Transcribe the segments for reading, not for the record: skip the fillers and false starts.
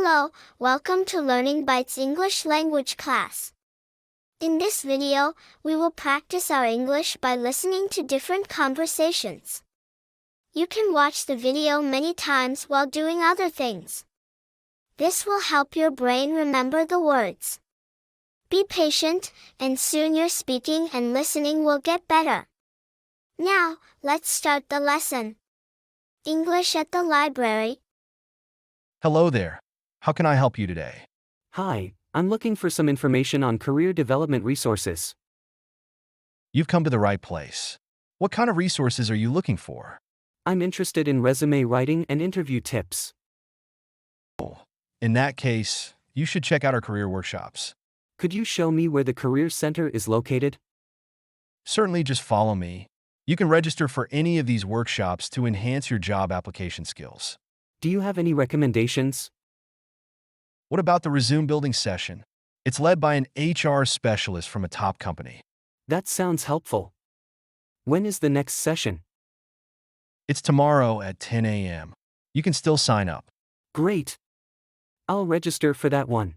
Hello, welcome to Learning Bytes English language class. In this video, we will practice our English by listening to different conversations. You can watch the video many times while doing other things. This will help your brain remember the words. Be patient, and soon your speaking and listening will get better. Now, let's start the lesson. English at the library. Hello there. How can I help you today? Hi, I'm looking for some information on career development resources. You've come to the right place. What kind of resources are you looking for? I'm interested in resume writing and interview tips. In that case, you should check out our career workshops. Could you show me where the Career Center is located? Certainly, just follow me. You can register for any of these workshops to enhance your job application skills. Do you have any recommendations? What about the resume building session? It's led by an HR specialist from a top company. That sounds helpful. When is the next session? It's tomorrow at 10 a.m. You can still sign up. Great. I'll register for that one.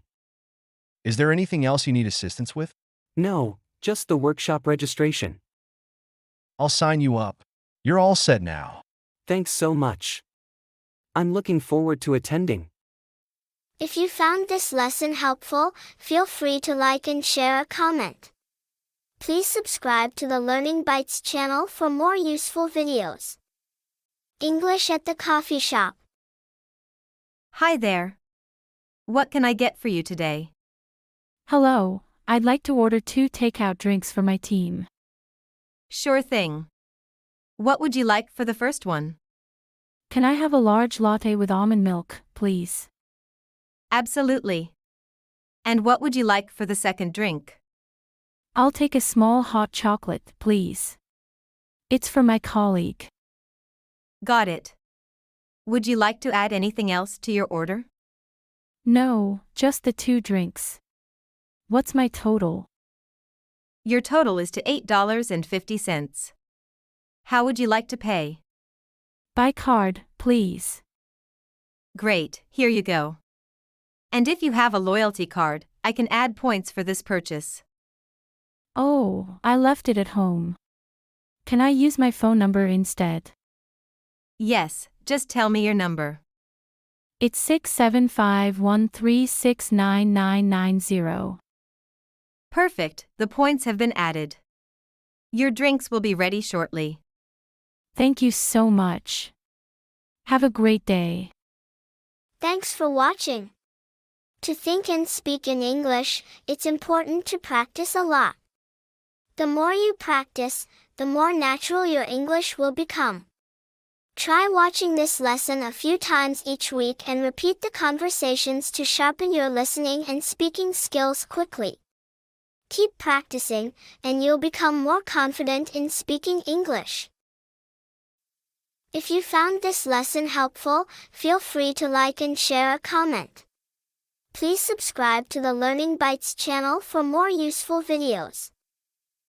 Is there anything else you need assistance with? No, just the workshop registration. I'll sign you up. You're all set now. Thanks so much. I'm looking forward to attending. If you found this lesson helpful, feel free to like and share a comment. Please subscribe to the Learning Bytes channel for more useful videos. English at the coffee shop. Hi there. What can I get for you today? Hello, I'd like to order 2 takeout drinks for my team. Sure thing. What would you like for the first one? Can I have a large latte with almond milk, please? Absolutely. And what would you like for the second drink? I'll take a small hot chocolate, please. It's for my colleague. Got it. Would you like to add anything else to your order? No, just the 2 drinks. What's my total? Your total is to $8.50. How would you like to pay? By card, please. Great, here you go. And if you have a loyalty card, I can add points for this purchase. Oh, I left it at home. Can I use my phone number instead? Yes, just tell me your number. It's 67513699990. Perfect, the points have been added. Your drinks will be ready shortly. Thank you so much. Have a great day. Thanks for watching. To think and speak in English, it's important to practice a lot. The more you practice, the more natural your English will become. Try watching this lesson a few times each week and repeat the conversations to sharpen your listening and speaking skills quickly. Keep practicing, and you'll become more confident in speaking English. If you found this lesson helpful, feel free to like and share a comment. Please subscribe to the Learning Bytes channel for more useful videos.